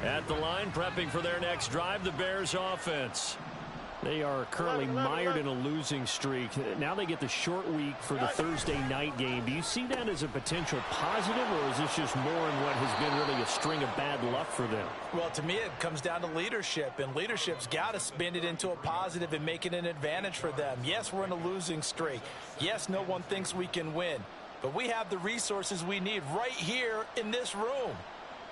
At the line, prepping for their next drive, the Bears offense. They are currently mired in a losing streak. Now they get the short week for the Thursday night game. Do you see that as a potential positive, or is this just more in what has been really a string of bad luck for them? Well, to me, it comes down to leadership, and leadership's got to spin it into a positive and make it an advantage for them. Yes, we're in a losing streak. Yes, no one thinks we can win, but we have the resources we need right here in this room.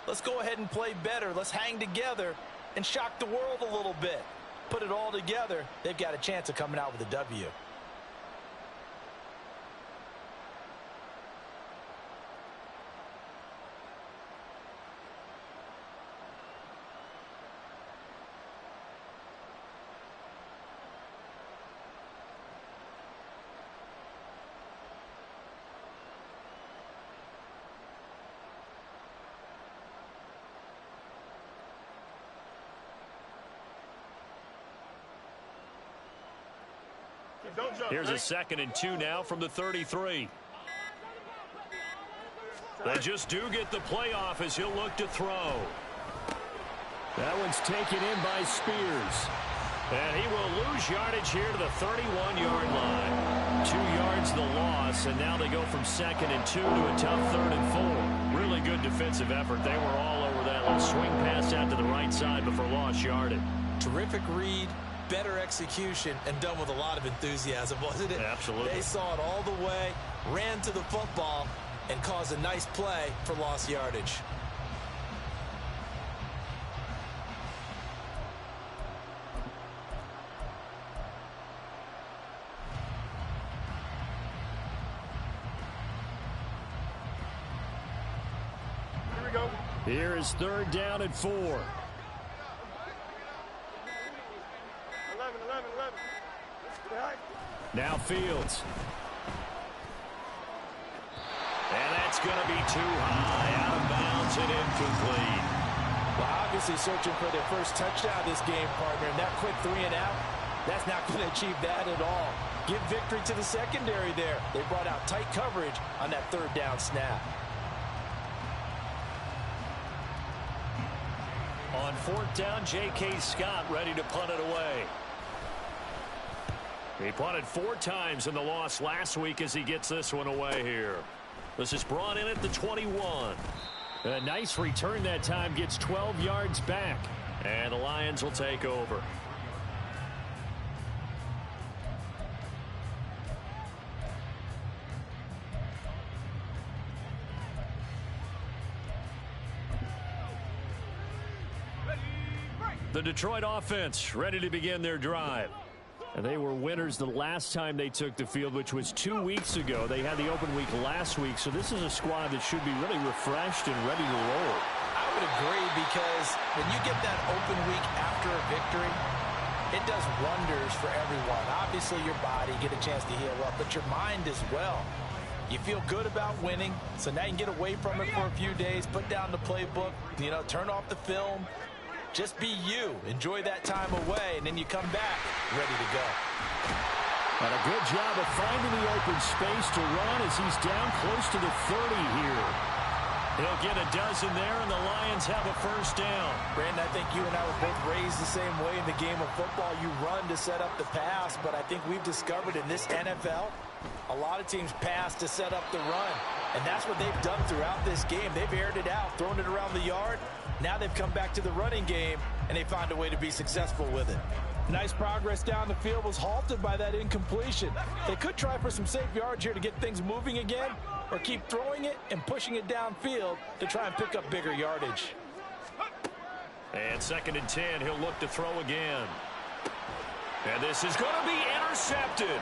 Let's go ahead and play better. Let's hang together and shock the world a little bit. Put it all together, they've got a chance of coming out with a W. Here's a 2nd and 2 now from the 33. They just do get the playoff as he'll look to throw. That one's taken in by Spears. And he will lose yardage here to the 31-yard line. 2 yards the loss, and now they go from 2nd and 2 to a tough 3rd and 4. Really good defensive effort. They were all over that little swing pass out to the right side before lost yardage. Terrific read. Better execution, and done with a lot of enthusiasm, wasn't it? Absolutely. They saw it all the way, ran to the football, and caused a nice play for lost yardage. Here we go. Here is 3rd down and 4. Now Fields. And that's going to be too high. Out of bounds and incomplete. Well, obviously searching for their first touchdown this game, partner. And that quick 3 and out, that's not going to achieve that at all. Give victory to the secondary there. They brought out tight coverage on that 3rd down snap. On 4th down, J.K. Scott ready to punt it away. He punted 4 times in the loss last week as he gets this one away here. This is brought in at the 21. A nice return that time, gets 12 yards back. And the Lions will take over. The Detroit offense ready to begin their drive. And they were winners the last time they took the field, which was 2 weeks ago. They had the open week last week, so this is a squad that should be really refreshed and ready to roll. I would agree, because when you get that open week after a victory, it does wonders for everyone. Obviously, your body, get a chance to heal up, but your mind as well. You feel good about winning, so now you can get away from it for a few days, put down the playbook, turn off the film. Just be you. Enjoy that time away, and then you come back ready to go. And a good job of finding the open space to run as he's down close to the 30 here. He'll get a dozen there, and the Lions have a 1st down. Brandon, I think you and I were both raised the same way in the game of football. You run to set up the pass, but I think we've discovered in this NFL, a lot of teams pass to set up the run. And that's what they've done throughout this game. They've aired it out, thrown it around the yard. Now they've come back to the running game, and they find a way to be successful with it. Nice progress down the field, was halted by that incompletion. They could try for some safe yards here to get things moving again, or keep throwing it and pushing it downfield to try and pick up bigger yardage. And 2nd and 10, he'll look to throw again. And this is going to be intercepted.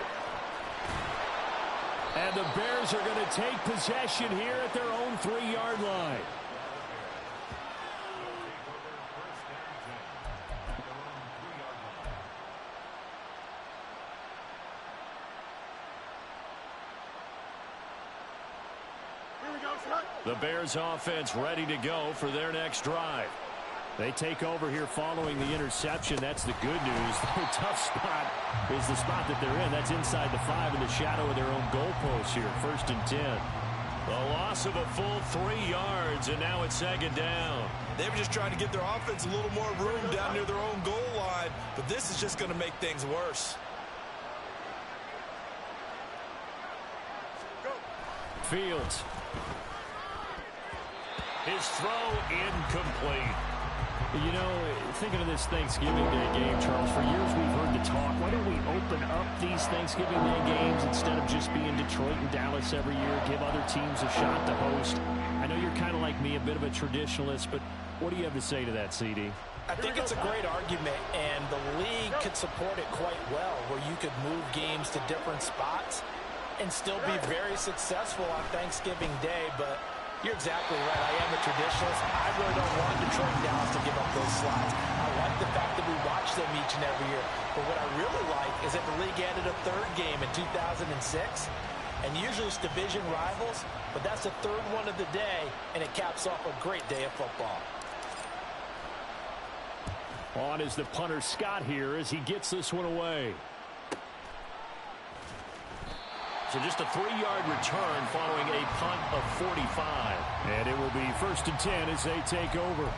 And the Bears are going to take possession here at their own 3-yard line. The Bears offense ready to go for their next drive. They take over here following the interception. That's the good news. The tough spot is the spot that they're in. That's inside the 5 in the shadow of their own goalpost here. 1st and 10. A loss of a full 3 yards, and now it's second down. They were just trying to give their offense a little more room down near their own goal line, but this is just going to make things worse. Fields. His throw incomplete. You know, thinking of this Thanksgiving Day game, Charles, for years we've heard the talk, why don't we open up these Thanksgiving Day games instead of just being Detroit and Dallas every year, give other teams a shot to host? I know you're kind of like me, a bit of a traditionalist, but what do you have to say to that, CD? I think it's a great argument, and the league could support it quite well, where you could move games to different spots and still be very successful on Thanksgiving Day, but you're exactly right. I am a traditionalist. I really don't want Detroit and Dallas to give up those slots. I like the fact that we watch them each and every year. But what I really like is that the league added a third game in 2006. And usually it's division rivals, but that's the third one of the day, and it caps off a great day of football. On is the punter Scott here as he gets this one away. So just a 3-yard return following a punt of 45. And it will be 1st and 10 as they take over.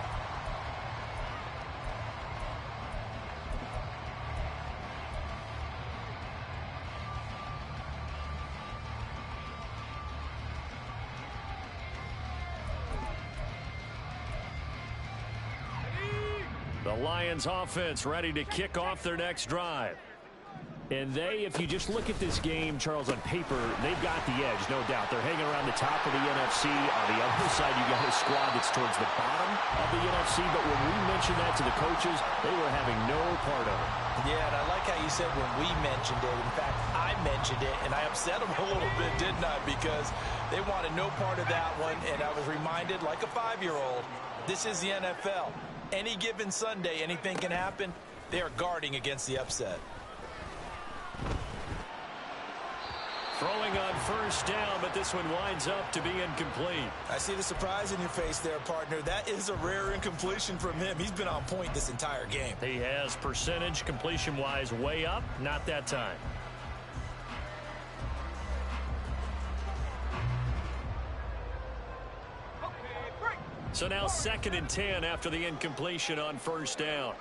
The Lions offense ready to kick off their next drive. And they, if you just look at this game, Charles, on paper, they've got the edge, no doubt. They're hanging around the top of the NFC. On the other side, you got a squad that's towards the bottom of the NFC. But when we mentioned that to the coaches, they were having no part of it. Yeah, and I like how you said when we mentioned it. In fact, I mentioned it, and I upset them a little bit, didn't I? Because they wanted no part of that one, and I was reminded, like a 5-year-old, this is the NFL. Any given Sunday, anything can happen. They are guarding against the upset. Throwing on 1st down, but this one winds up to be incomplete. I see the surprise in your face there, partner. That is a rare incompletion from him. He's been on point this entire game. He has percentage completion-wise way up, not that time. So now 2nd and 10 after the incompletion on 1st down.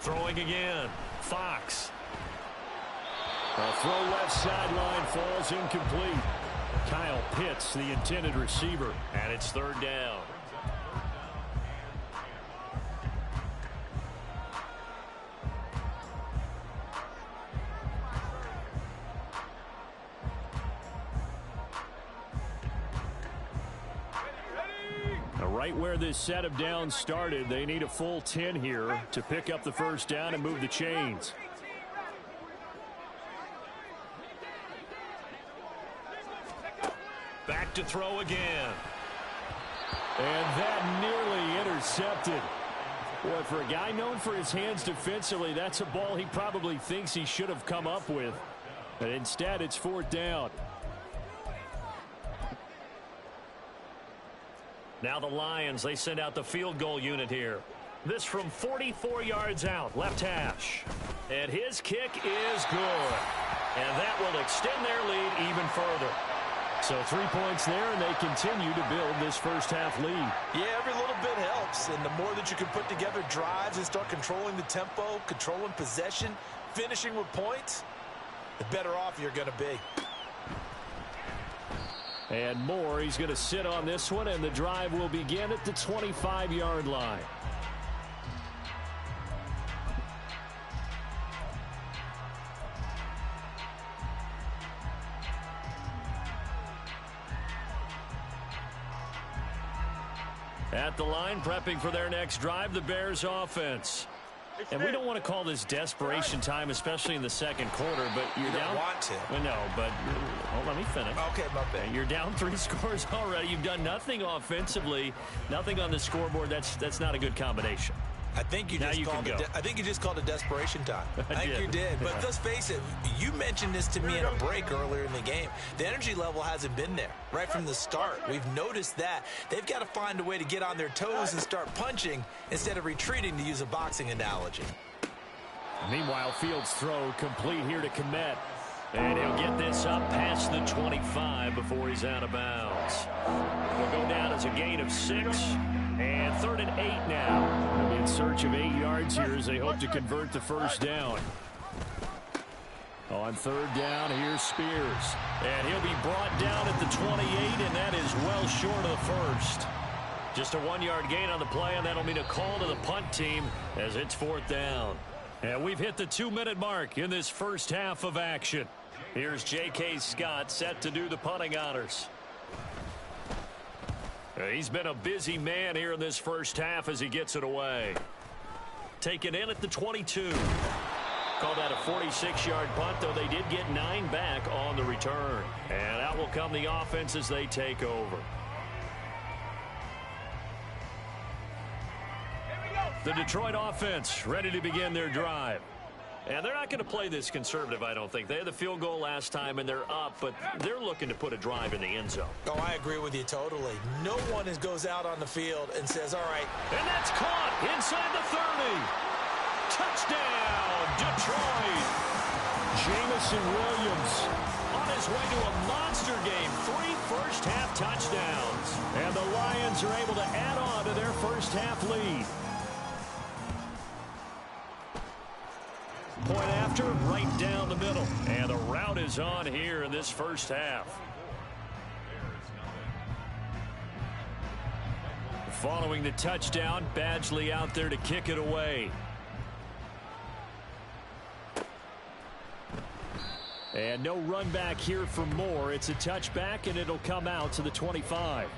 Throwing again. Fox. A throw left sideline falls incomplete. Kyle Pitts, the intended receiver, and it's 3rd down. Now, right where this set of downs started, they need a full 10 here to pick up the 1st down and move the chains. Back to throw again. And that nearly intercepted. Boy, for a guy known for his hands defensively, that's a ball he probably thinks he should have come up with. But instead, it's 4th down. Now the Lions, they send out the field goal unit here. This from 44 yards out, left hash. And his kick is good. And that will extend their lead even further. So 3 points there, and they continue to build this first half lead. Yeah, every little bit helps, and the more that you can put together drives and start controlling the tempo, controlling possession, finishing with points, the better off you're going to be. And Moore, he's going to sit on this one, and the drive will begin at the 25-yard line. At the line, prepping for their next drive, the Bears offense. And we don't want to call this desperation time, especially in the second quarter, but you're down. You don't want to. Well, no, but let me finish. Okay, my bad. You're down 3 scores already. You've done nothing offensively, nothing on the scoreboard. That's not a good combination. I think you just called it desperation time. I think you did. But let's face it, you mentioned this to me in a break earlier in the game. The energy level hasn't been there right from the start. We've noticed that. They've got to find a way to get on their toes and start punching instead of retreating, to use a boxing analogy. Meanwhile, Fields' throw complete here to Kmet. And he'll get this up past the 25 before he's out of bounds. It'll go down as a gain of 6. And 3rd and 8 now. They'll be in search of 8 yards here as they hope to convert the first down. On 3rd down, here's Spears. And he'll be brought down at the 28, and that is well short of the first. Just a 1-yard gain on the play, and that'll mean a call to the punt team as it's 4th down. And we've hit the 2-minute mark in this first half of action. Here's J.K. Scott set to do the punting honors. He's been a busy man here in this first half as he gets it away. Taken in at the 22. Call that a 46-yard punt, though they did get 9 back on the return. And out will come the offense as they take over. The Detroit offense ready to begin their drive. And they're not going to play this conservative, I don't think. They had the field goal last time, and they're up, but they're looking to put a drive in the end zone. Oh, I agree with you totally. No one goes out on the field and says, all right. And that's caught inside the 30. Touchdown, Detroit. Jamison Williams on his way to a monster game. 3 first-half touchdowns. And the Lions are able to add on to their first-half lead. Point after, right down the middle. And the route is on here in this first half. Following the touchdown, Badgley out there to kick it away. And no run back here for Moore. It's a touchback, and it'll come out to the 25.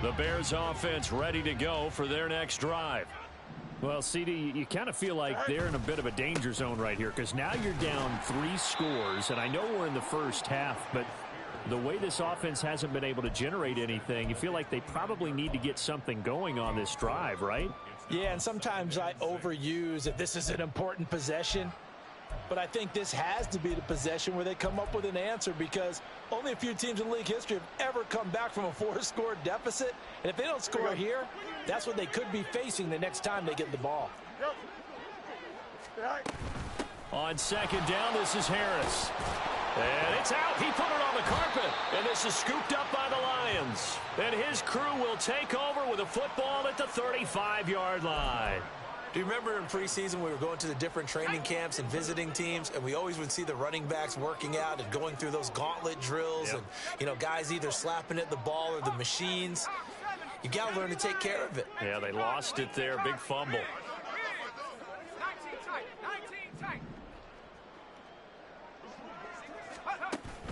The Bears offense ready to go for their next drive. Well, CD, you kind of feel like they're in a bit of a danger zone right here because now you're down 3 scores, and I know we're in the first half, but the way this offense hasn't been able to generate anything, you feel like they probably need to get something going on this drive, right? Yeah, and sometimes I overuse if this is an important possession. But I think this has to be the possession where they come up with an answer because only a few teams in league history have ever come back from a 4-score deficit. And if they don't score here, that's what they could be facing the next time they get the ball. On 2nd down, this is Harris. And it's out. He put it on the carpet. And this is scooped up by the Lions. And his crew will take over with a football at the 35-yard line. Do you remember in preseason we were going to the different training camps and visiting teams, and we always would see the running backs working out and going through those gauntlet drills and, you know, guys either slapping at the ball or the machines. You got to learn to take care of it. Yeah, they lost it there. Big fumble.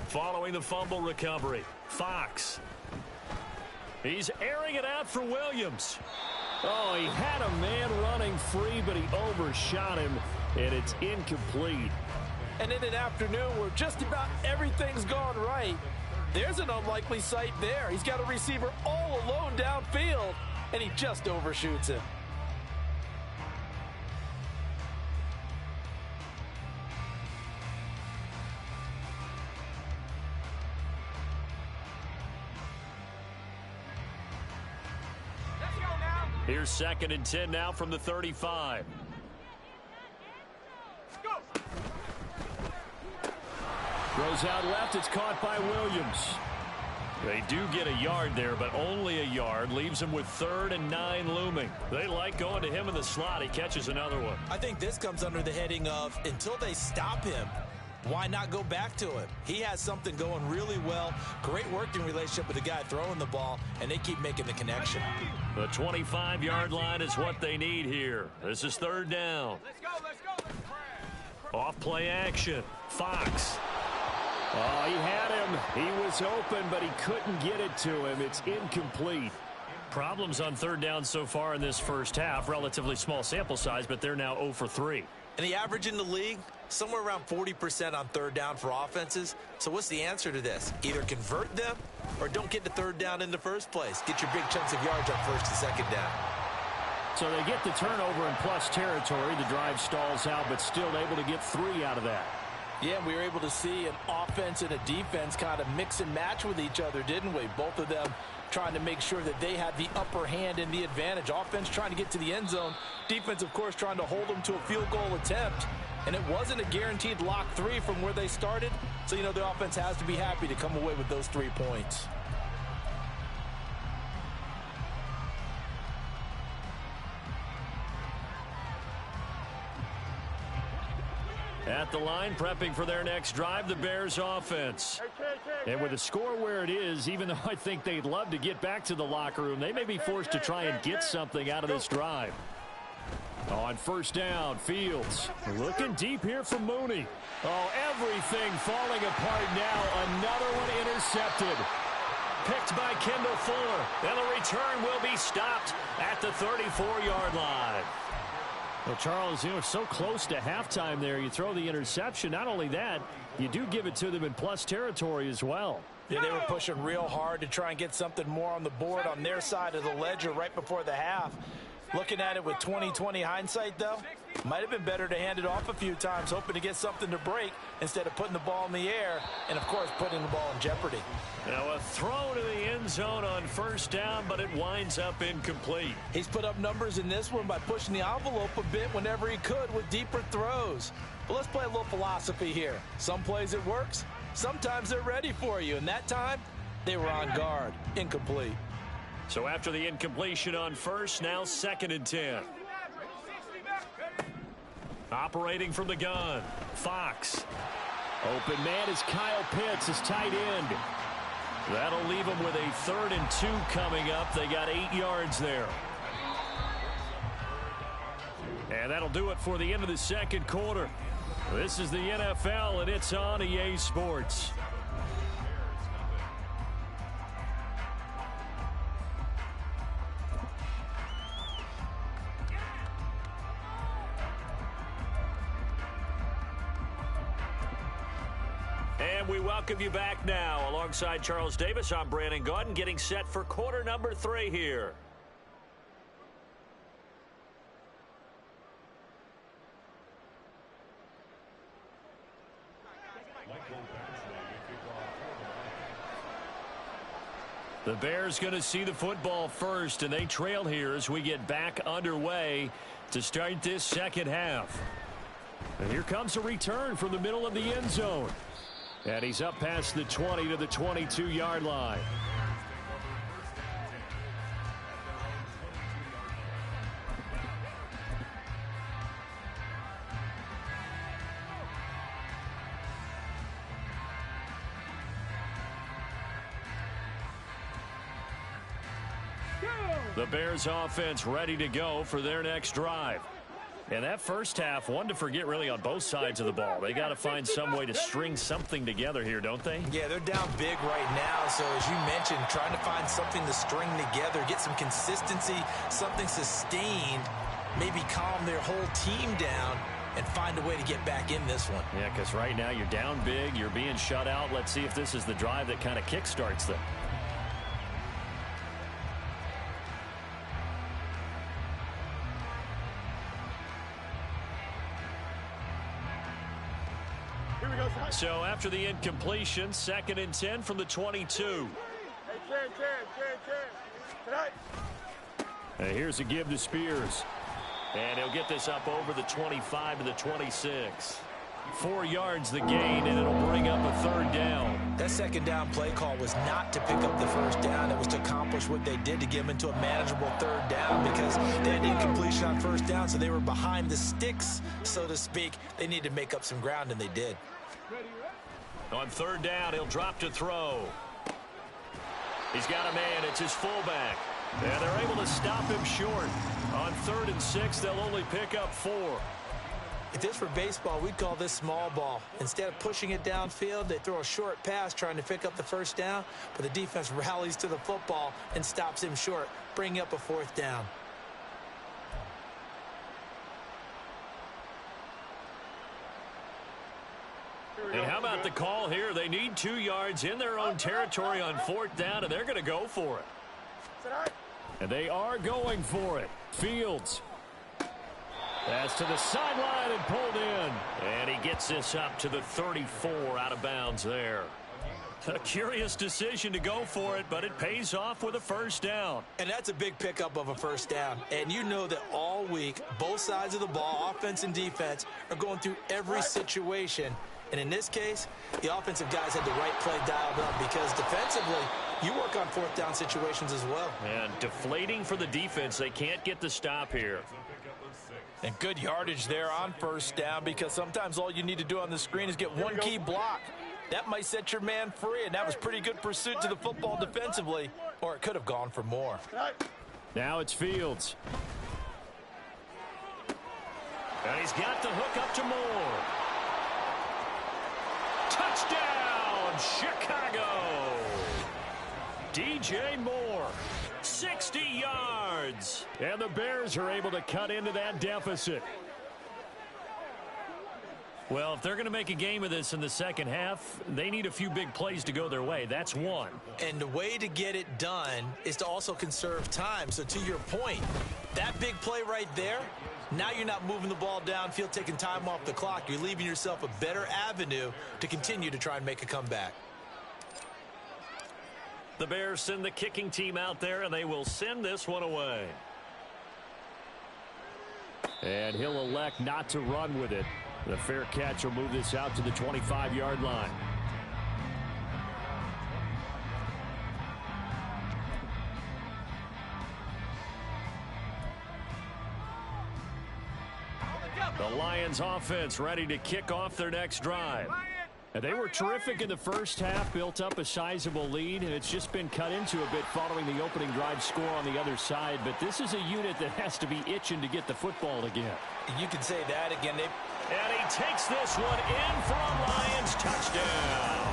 Following the fumble recovery, Fox. He's airing it out for Williams. Oh, he had a man running free, but he overshot him, and it's incomplete. And in an afternoon where just about everything's gone right, there's an unlikely sight there. He's got a receiver all alone downfield, and he just overshoots him. Here's 2nd and 10 now from the 35. Throws out left. It's caught by Williams. They do get a yard there, but only a yard. Leaves him with 3rd and 9 looming. They like going to him in the slot. He catches another one. I think this comes under the heading of until they stop him, why not go back to him? He has something going really well. Great working relationship with the guy throwing the ball, and they keep making the connection. The 25-yard line is what they need here. This is 3rd down. Off play action. Fox. Oh, he had him. He was open, but he couldn't get it to him. It's incomplete. Problems on 3rd down so far in this first half. Relatively small sample size, but they're now 0 for 3. And the average in the league, somewhere around 40% on 3rd down for offenses. So what's the answer to this? Either convert them or don't get to 3rd down in the first place. Get your big chunks of yards on 1st and 2nd down. So they get the turnover in plus territory. The drive stalls out, but still able to get 3 out of that. Yeah, we were able to see an offense and a defense kind of mix and match with each other, didn't we? Both of them trying to make sure that they had the upper hand and the advantage. Offense trying to get to the end zone. Defense, of course, trying to hold them to a field goal attempt. And it wasn't a guaranteed lock 3 from where they started. So, you know, the offense has to be happy to come away with those 3 points. At the line, prepping for their next drive, the Bears offense. And with the score where it is, even though I think they'd love to get back to the locker room, they may be forced to try and get something out of this drive. On first down, Fields looking deep here for Mooney. Oh, everything falling apart now. Another one intercepted. Picked by Kendall Fuller. And the return will be stopped at the 34-yard line. Well, Charles, you know, so close to halftime there. You throw the interception. Not only that, you do give it to them in plus territory as well. Yeah, they were pushing real hard to try and get something more on the board on their side of the ledger right before the half. Looking at it with 20/20 hindsight, though, might have been better to hand it off a few times, hoping to get something to break instead of putting the ball in the air and, of course, putting the ball in jeopardy. Now a throw to the end zone on first down, but it winds up incomplete. He's put up numbers in this one by pushing the envelope a bit whenever he could with deeper throws. But let's play a little philosophy here. Some plays it works, sometimes they're ready for you, and that time they were on guard. Incomplete. So after the incompletion on first, now 2nd and 10. Operating from the gun, Fox. Open man is Kyle Pitts, his tight end. That'll leave them with a 3rd and 2 coming up. They got 8 yards there. And that'll do it for the end of the second quarter. This is the NFL, and it's on EA Sports. And we welcome you back now. Alongside Charles Davis, I'm Brandon Gaudin, getting set for quarter number 3 here. The Bears going to see the football first, and they trail here as we get back underway to start this second half. And here comes a return from the middle of the end zone. And he's up past the 20 to the 22-yard line. The Bears offense ready to go for their next drive. And that first half, one to forget really on both sides of the ball. They got to find some way to string something together here, don't they? Yeah, they're down big right now. So as you mentioned, trying to find something to string together, get some consistency, something sustained, maybe calm their whole team down and find a way to get back in this one. Yeah, because right now you're down big, you're being shut out. Let's see if this is the drive that kind of kickstarts them. So after the incompletion, 2nd and 10 from the 22. And here's a give to Spears. And he'll get this up over the 25 to the 26. 4 yards the gain, and it'll bring up a 3rd down. That 2nd down play call was not to pick up the 1st down. It was to accomplish what they did to get them into a manageable 3rd down because they had incompletion on 1st down, so they were behind the sticks, so to speak. They needed to make up some ground, and they did. On 3rd down, he'll drop to throw. He's got a man. It's his fullback. And they're able to stop him short. On 3rd and 6, they'll only pick up 4. If this were baseball, we'd call this small ball. Instead of pushing it downfield, they throw a short pass trying to pick up the 1st down, but the defense rallies to the football and stops him short, bringing up a 4th down. And how about the call here? They need 2 yards in their own territory on 4th down, and they're going to go for it. And they are going for it. Fields. That's to the sideline and pulled in. And he gets this up to the 34 out of bounds there. A curious decision to go for it, but it pays off with a first down. And that's a big pickup of a first down. And you know that all week, both sides of the ball, offense and defense, are going through every situation. And in this case, the offensive guys had the right play dialed up because defensively, you work on fourth down situations as well. And deflating for the defense. They can't get the stop here. And good yardage there on first down because sometimes all you need to do on the screen is get one key block. That might set your man free, and that was pretty good pursuit to the football defensively, or it could have gone for more. Now it's Fields. And he's got the hook up to Moore. Touchdown, Chicago! DJ Moore, 60 yards. And the Bears are able to cut into that deficit. Well, if they're going to make a game of this in the second half, they need a few big plays to go their way. That's one. And the way to get it done is to also conserve time. So to your point, that big play right there, now you're not moving the ball downfield, taking time off the clock. You're leaving yourself a better avenue to continue to try and make a comeback. The Bears send the kicking team out there, and they will send this one away. And he'll elect not to run with it. The fair catch will move this out to the 25-yard line. The Lions offense ready to kick off their next drive. And they were terrific in the first half, built up a sizable lead, and it's just been cut into a bit following the opening drive score on the other side. But this is a unit that has to be itching to get the football again. You can say that again. And he takes this one in for a Lions touchdown.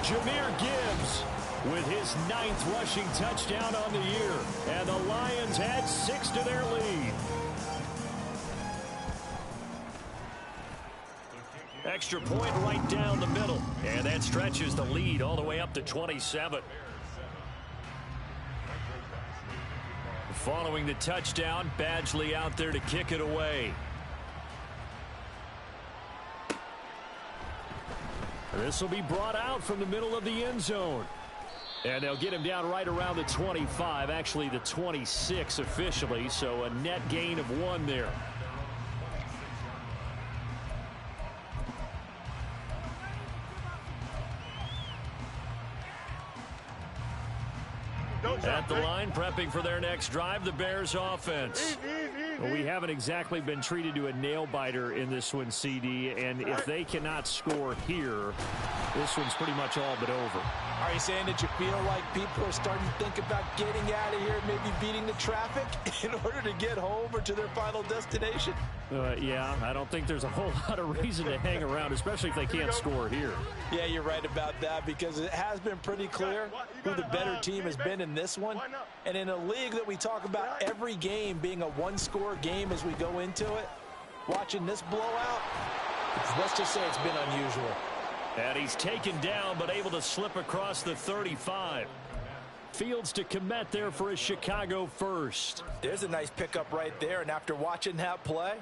Jahmyr Gibbs with his 9th rushing touchdown on the year. And the Lions add 6 to their lead. Extra point right down the middle. And that stretches the lead all the way up to 27. Following the touchdown, Badgley out there to kick it away. This will be brought out from the middle of the end zone. And they'll get him down right around the 25, actually the 26 officially, so a net gain of 1 there. At the line, prepping for their next drive, the Bears offense. Well, we haven't exactly been treated to a nail-biter in this one, CD, and if they cannot score here, this one's pretty much all but over. Are you saying that you feel like people are starting to think about getting out of here, maybe beating the traffic in order to get home or to their final destination? Yeah, I don't think there's a whole lot of reason to hang around, especially if they can't score here. Yeah, you're right about that because it has been pretty clear who the better team has been in this one. And in a league that we talk about every game being a one-score game as we go into it, watching this blowout, let's just say it's been unusual. And he's taken down but able to slip across the 35. Fields to commit there for a Chicago first. There's a nice pickup right there, and after watching that play,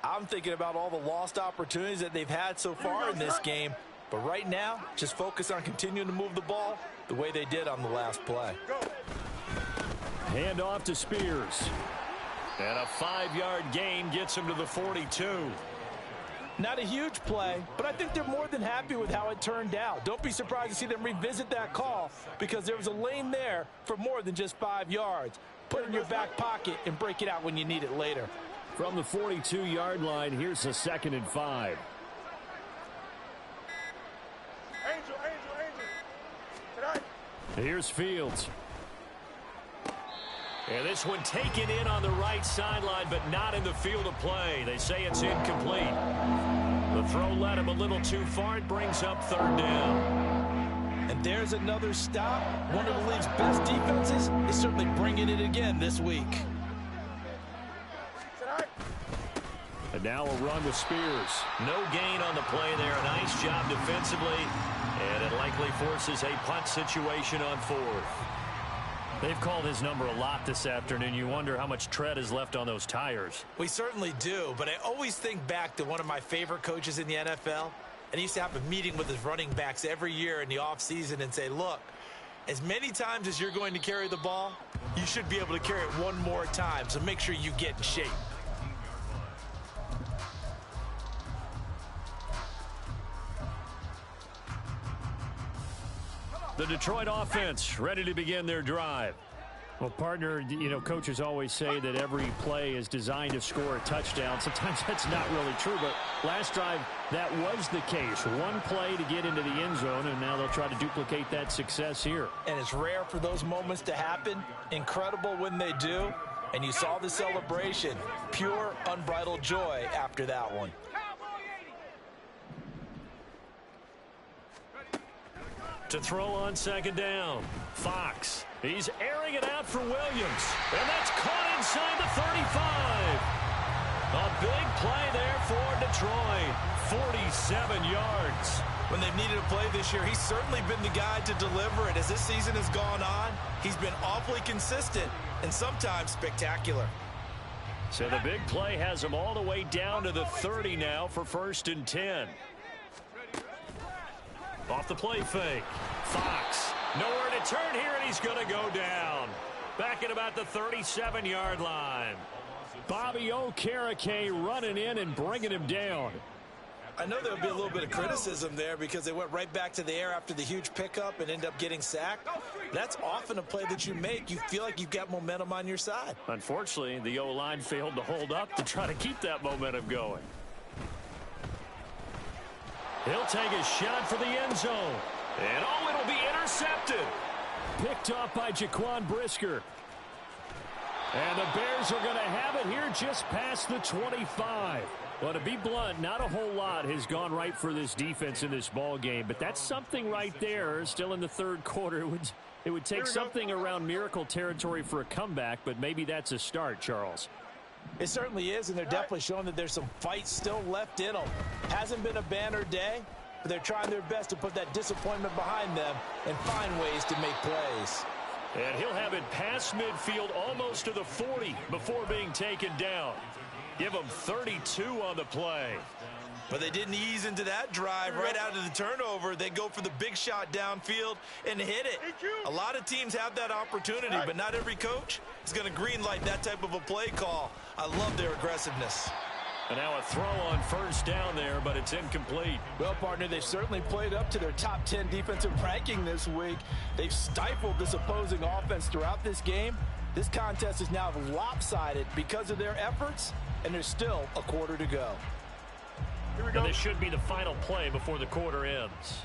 I'm thinking about all the lost opportunities that they've had so far in this game. But right now, just focus on continuing to move the ball the way they did on the last play. Hand off to Spears. And a 5-yard gain gets him to the 42. Not a huge play, but I think they're more than happy with how it turned out. Don't be surprised to see them revisit that call because there was a lane there for more than just 5 yards. Put it in your back pocket and break it out when you need it later. From the 42-yard line, here's a 2nd and 5. Here's Fields. And this one taken in on the right sideline, but not in the field of play. They say it's incomplete. The throw led him a little too far. It brings up 3rd down. And there's another stop. One of the league's best defenses is certainly bringing it again this week. And now a run with Spears. No gain on the play there. A nice job defensively. And it likely forces a punt situation on 4th. They've called his number a lot this afternoon. You wonder how much tread is left on those tires. We certainly do, but I always think back to one of my favorite coaches in the NFL. And he used to have a meeting with his running backs every year in the offseason and say, look, as many times as you're going to carry the ball, you should be able to carry it one more time, so make sure you get in shape. The Detroit offense ready to begin their drive. Well, partner, you know, coaches always say that every play is designed to score a touchdown. Sometimes that's not really true, but last drive, that was the case. One play to get into the end zone, and now they'll try to duplicate that success here. And it's rare for those moments to happen. Incredible when they do. And you saw the celebration. Pure, unbridled joy after that one. To throw on second down, Fox. He's airing it out for Williams. And that's caught inside the 35. A big play there for Detroit. 47 yards. When they've needed a play this year, he's certainly been the guy to deliver it. As this season has gone on, he's been awfully consistent and sometimes spectacular. So the big play has him all the way down to the 30 now for 1st and 10. Off the play fake. Fox. Nowhere to turn here, and he's going to go down. Back at about the 37-yard line. Bobby Okereke running in and bringing him down. I know there'll be a little bit of criticism there because they went right back to the air after the huge pickup and end up getting sacked. That's often a play that you make. You feel like you've got momentum on your side. Unfortunately, the O-line failed to hold up to try to keep that momentum going. He'll take a shot for the end zone. And oh, it'll be intercepted. Picked off by Jaquan Brisker. And the Bears are going to have it here just past the 25. Well, to be blunt, not a whole lot has gone right for this defense in this ball game, but that's something right there. Still in the third quarter. It would take something around miracle territory for a comeback, but maybe that's a start, Charles. It certainly is, and they're definitely showing that there's some fight still left in them. Hasn't been a banner day, but they're trying their best to put that disappointment behind them and find ways to make plays. And he'll have it past midfield almost to the 40 before being taken down. Give him 32 on the play. But they didn't ease into that drive right out of the turnover. They go for the big shot downfield and hit it. A lot of teams have that opportunity, but not every coach is going to greenlight that type of a play call. I love their aggressiveness. And now a throw on 1st down there, but it's incomplete. Well, partner, they've certainly played up to their top 10 defensive ranking this week. They've stifled this opposing offense throughout this game. This contest is now lopsided because of their efforts, and there's still a quarter to go. Here we go. And this should be the final play before the quarter ends.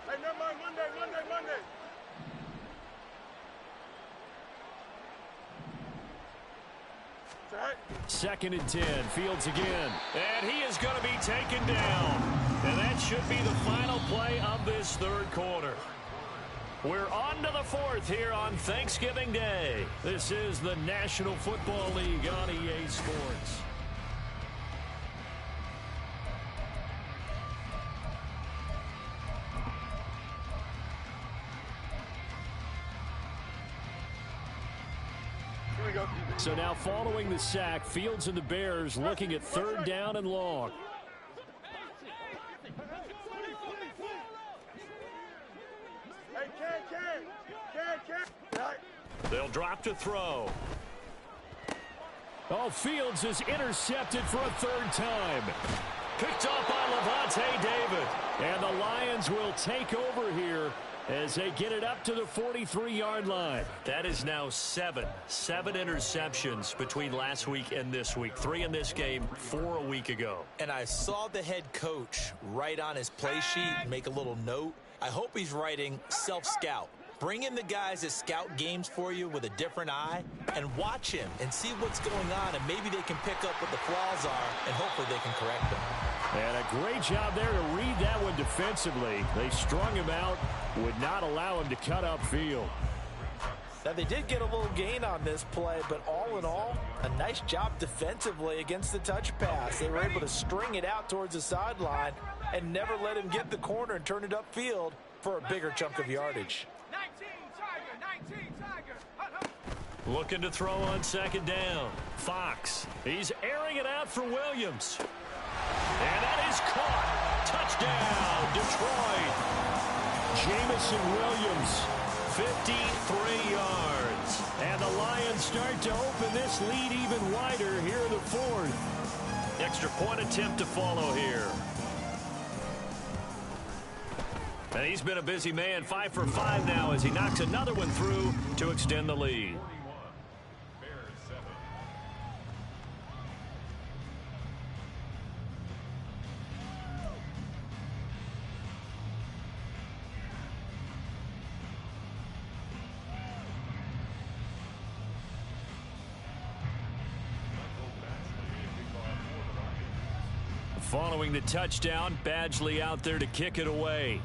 Hey, never mind. Monday. It's all right. 2nd and 10. Fields again. And he is going to be taken down. And that should be the final play of this third quarter. We're on to the 4th here on Thanksgiving Day. This is the National Football League on EA Sports. Here we go. So now following the sack, Fields and the Bears looking at 3rd down and long. They'll drop to throw. Oh, Fields is intercepted for a 3rd time. Picked off by Levante David. And the Lions will take over here as they get it up to the 43-yard line. That is now 7 interceptions between last week and this week. 3 in this game, 4 a week ago. And I saw the head coach write on his play sheet, make a little note. I hope he's writing self-scout. Bring in the guys that scout games for you with a different eye and watch him and see what's going on, and maybe they can pick up what the flaws are, and hopefully they can correct them. And a great job there to read that one defensively. They strung him out, would not allow him to cut upfield. Now, they did get a little gain on this play, but all in all, a nice job defensively against the touch pass. They were able to string it out towards the sideline and never let him get the corner and turn it upfield for a bigger chunk of yardage. 19, Tiger, 19. Looking to throw on second down. Fox. He's airing it out for Williams. And that is caught. Touchdown, Detroit. Jamison Williams, 53 yards. And the Lions start to open this lead even wider here in the fourth. Extra point attempt to follow here. And he's been a busy man, 5 for 5 now as he knocks another one through to extend the lead. Following the touchdown, Badgley out there to kick it away.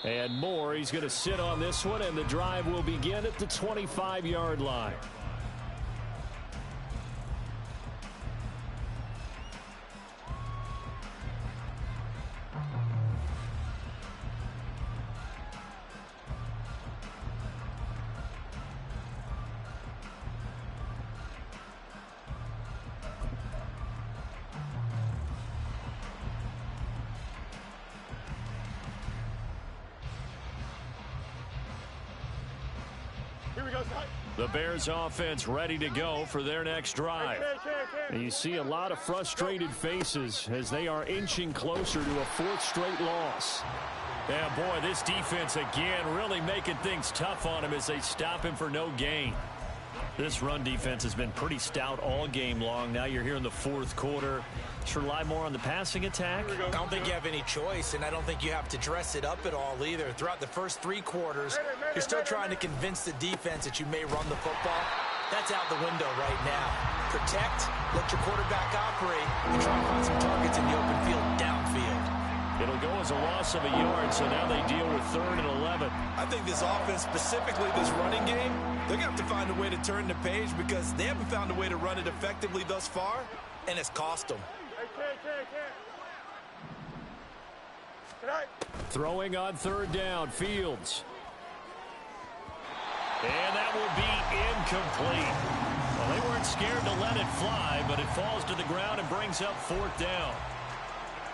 And Moore, he's going to sit on this one, and the drive will begin at the 25-yard line. The Bears offense ready to go for their next drive. And you see a lot of frustrated faces as they are inching closer to a fourth straight loss. Yeah, boy, this defense again really making things tough on him as they stop him for no gain. This run defense has been pretty stout all game long. Now you're here in the fourth quarter. Should rely more on the passing attack? I don't think you have any choice, and I don't think you have to dress it up at all either. Throughout the first 3 quarters, you're still trying to convince the defense that you may run the football. That's out the window right now. Protect, let your quarterback operate, and try to find some targets in the open field downfield. It'll go as a loss of a yard, so now they deal with 3rd and 11. I think this offense, specifically this running game, they're going to have to find a way to turn the page because they haven't found a way to run it effectively thus far, and it's cost them. Throwing on 3rd down, Fields. And that will be incomplete. Well, they weren't scared to let it fly, but it falls to the ground and brings up 4th down.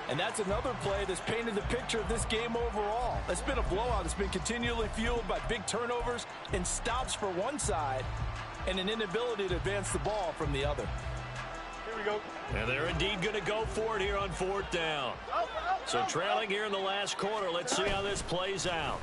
And that's another play that's painted the picture of this game overall. It's been a blowout. It's been continually fueled by big turnovers and stops for one side and an inability to advance the ball from the other. Here we go. And they're indeed going to go for it here on 4th down. So trailing here in the last quarter. Let's see how this plays out.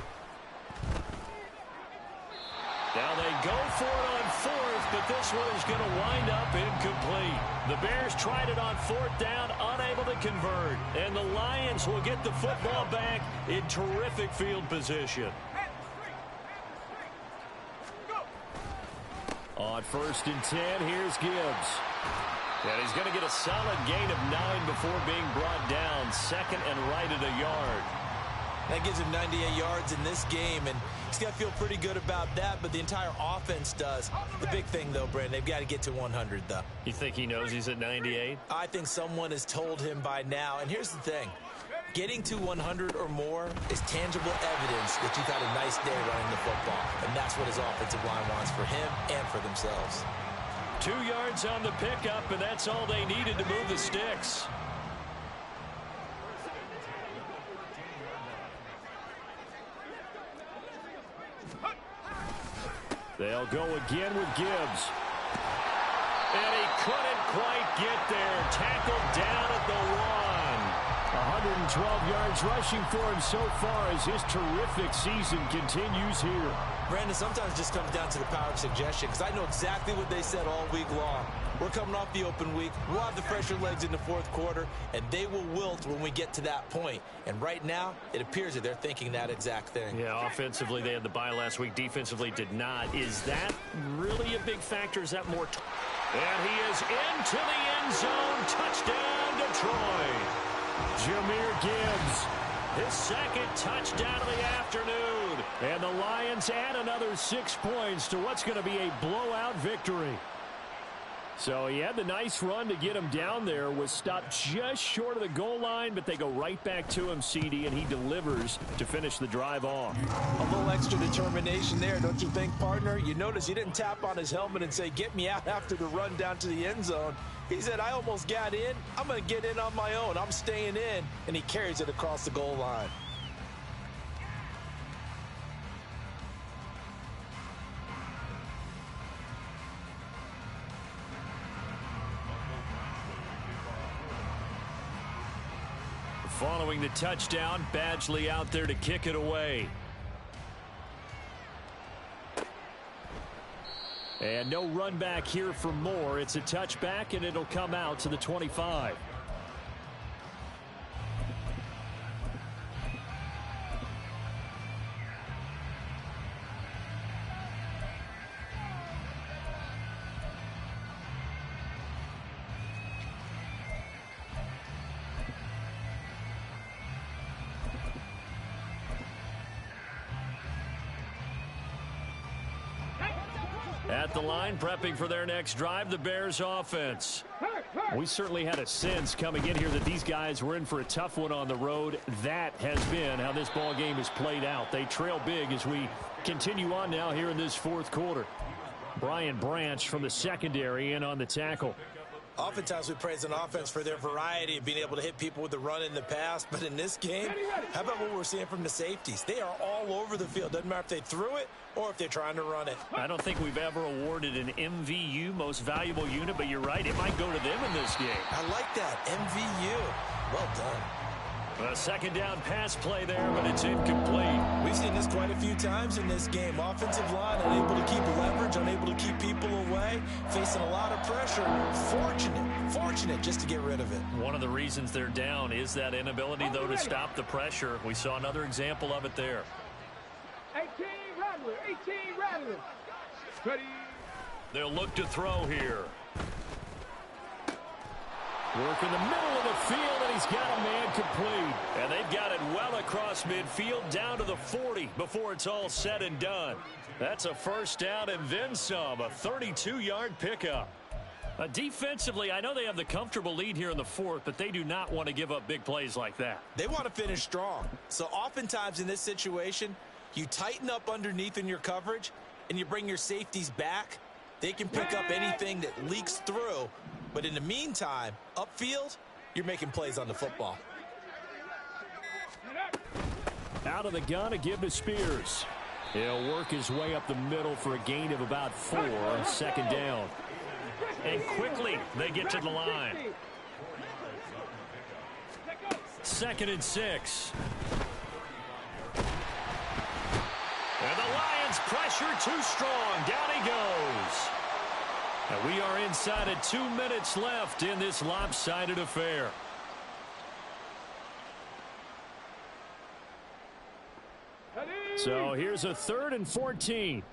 Now they go for it on 4th, but this one is going to wind up incomplete. The Bears tried it on 4th down, unable to convert. And the Lions will get the football back in terrific field position. On 1st and 10, here's Gibbs. And he's going to get a solid gain of 9 before being brought down. 2nd and right at a yard. That gives him 98 yards in this game, and he's got to feel pretty good about that, but the entire offense does. The big thing, though, Brandon, they've got to get to 100, though. You think he knows he's at 98? I think someone has told him by now, and here's the thing. Getting to 100 or more is tangible evidence that you've had a nice day running the football, and that's what his offensive line wants for him and for themselves. 2 yards on the pickup, and that's all they needed to move the sticks. They'll go again with Gibbs. And he couldn't quite get there. Tackled down at the 112 yards rushing for him so far as his terrific season continues here. Brandon, sometimes it just comes down to the power of suggestion, because I know exactly what they said all week long. We're coming off the open week. We'll have the fresher legs in the fourth quarter, and they will wilt when we get to that point. And right now, it appears that they're thinking that exact thing. Yeah, offensively, they had the bye last week. Defensively, did not. Is that really a big factor? Is that more? And he is into the end zone. Touchdown, Detroit. Jahmyr Gibbs, his second touchdown of the afternoon. And the Lions add another 6 points to what's going to be a blowout victory. So he had the nice run to get him down there, was stopped just short of the goal line, but they go right back to him, CD, and he delivers to finish the drive off. A little extra determination there, don't you think, partner? You notice he didn't tap on his helmet and say, get me out after the run down to the end zone. He said, I almost got in. I'm going to get in on my own. I'm staying in, and he carries it across the goal line. Following the touchdown, Badgley out there to kick it away. And no run back here for Moore. It's a touchback, and it'll come out to the 25. At the line, prepping for their next drive, the Bears offense. We certainly had a sense coming in here that these guys were in for a tough one on the road. That has been how this ball game has played out. They trail big as we continue on now here in this fourth quarter. Brian Branch from the secondary in on the tackle. Oftentimes we praise an offense for their variety of being able to hit people with the run in the pass. But in this game, how about what we're seeing from the safeties? They are all over the field. Doesn't matter if they threw it or if they're trying to run it. I don't think we've ever awarded an MVU, most valuable unit, but you're right. It might go to them in this game. I like that. MVU. Well done. A second down pass play there, but it's incomplete. We've seen this quite a few times in this game. Offensive line unable to keep leverage, unable to keep people away, facing a lot of pressure. Fortunate just to get rid of it. One of the reasons they're down is that inability, though, to stop the pressure. We saw another example of it there. 18 Rattler. Ready. They'll look to throw here. Work in the middle of the field, and he's got a man complete. And they've got it well across midfield down to the 40 before it's all said and done. That's a first down and then some, a 32-yard pickup. Defensively, I know they have the comfortable lead here in the fourth, but they do not want to give up big plays like that. They want to finish strong. So oftentimes in this situation, you tighten up underneath in your coverage, and you bring your safeties back. They can pick up anything that leaks through. But in the meantime, upfield, you're making plays on the football. Out of the gun, a give to Spears. He'll work his way up the middle for a gain of about 4, second down. And quickly, they get to the line. 2nd and 6. And the Lions pressure too strong. Down he goes. And we are inside of 2 minutes left in this lopsided affair. So here's a 3rd and 14.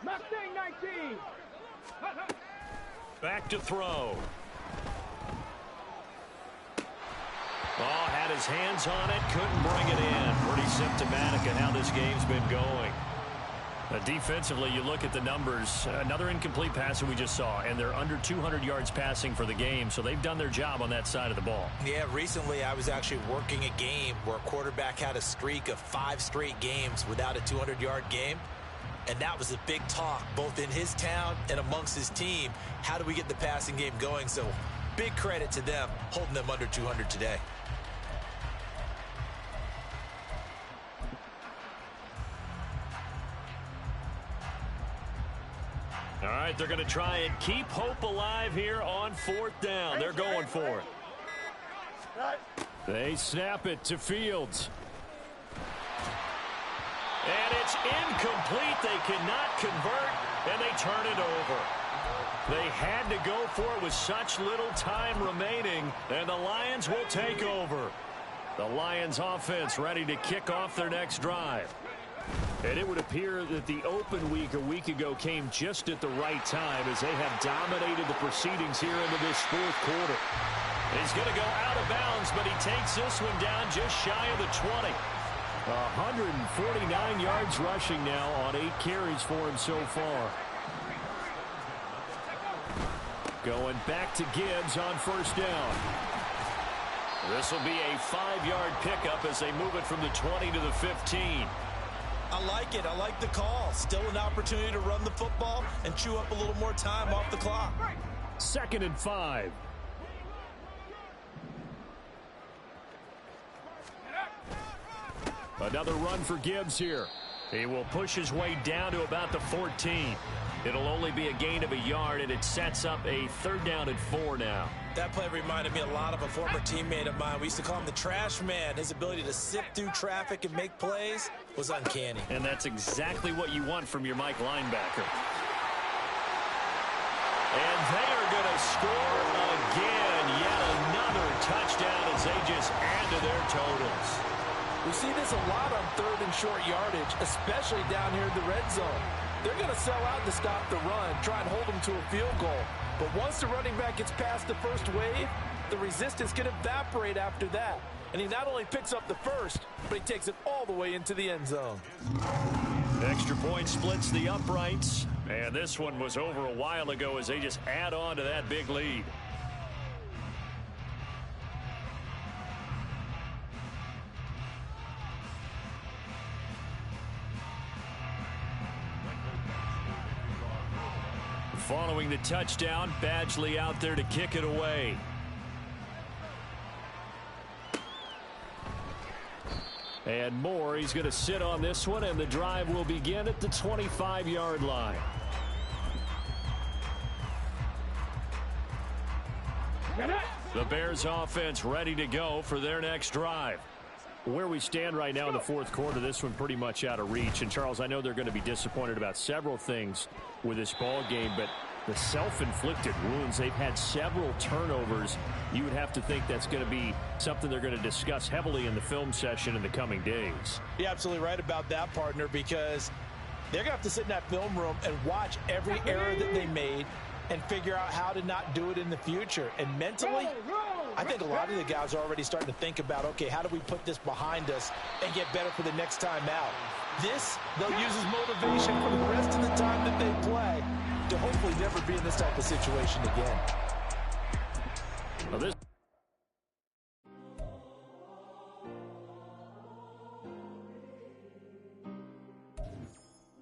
Mustang 19. Back to throw. Oh, had his hands on it, couldn't bring it in. Pretty symptomatic of how this game's been going. Defensively, you look at the numbers. Another incomplete pass that we just saw, and they're under 200 yards passing for the game, so they've done their job on that side of the ball. Yeah, recently I was actually working a game where a quarterback had a streak of 5 straight games without a 200-yard game, and that was a big talk, both in his town and amongst his team. How do we get the passing game going? So big credit to them, holding them under 200 today. All right, they're going to try and keep hope alive here on 4th down. They're going for it. They snap it to Fields. And it's incomplete. They cannot convert, and they turn it over. They had to go for it with such little time remaining, and the Lions will take over. The Lions offense ready to kick off their next drive. And it would appear that the open week a week ago came just at the right time as they have dominated the proceedings here into this fourth quarter. He's going to go out of bounds, but he takes this one down just shy of the 20. 149 yards rushing now on 8 carries for him so far. Going back to Gibbs on first down. This will be a 5-yard pickup as they move it from the 20 to the 15. I like it. I like the call. Still an opportunity to run the football and chew up a little more time off the clock. 2nd and 5. Another run for Gibbs here. He will push his way down to about the 14. It'll only be a gain of a yard, and it sets up a 3rd down and 4 now. That play reminded me a lot of a former teammate of mine. We used to call him the trash man. His ability to sift through traffic and make plays was uncanny. And that's exactly what you want from your Mike linebacker. And they are going to score again. Yet another touchdown as they just add to their totals. We see this a lot on 3rd and short yardage, especially down here in the red zone. They're going to sell out to stop the run, try and hold them to a field goal. But once the running back gets past the first wave, the resistance can evaporate after that. And he not only picks up the first, but he takes it all the way into the end zone. Extra point splits the uprights. And this one was over a while ago as they just add on to that big lead. Following the touchdown, Badgley out there to kick it away. And Moore, he's going to sit on this one, and the drive will begin at the 25-yard line. The Bears offense ready to go for their next drive. Where we stand right now in the 4th quarter, this one pretty much out of reach. And, Charles, I know they're going to be disappointed about several things with this ball game, but the self-inflicted wounds, they've had several turnovers. You would have to think that's going to be something they're going to discuss heavily in the film session in the coming days. You're absolutely right about that, partner, because they're going to have to sit in that film room and watch every error that they made and figure out how to not do it in the future. And mentally, I think a lot of the guys are already starting to think about, okay, how do we put this behind us and get better for the next time out? This, they'll use as motivation for the rest of the time that they play to hopefully never be in this type of situation again.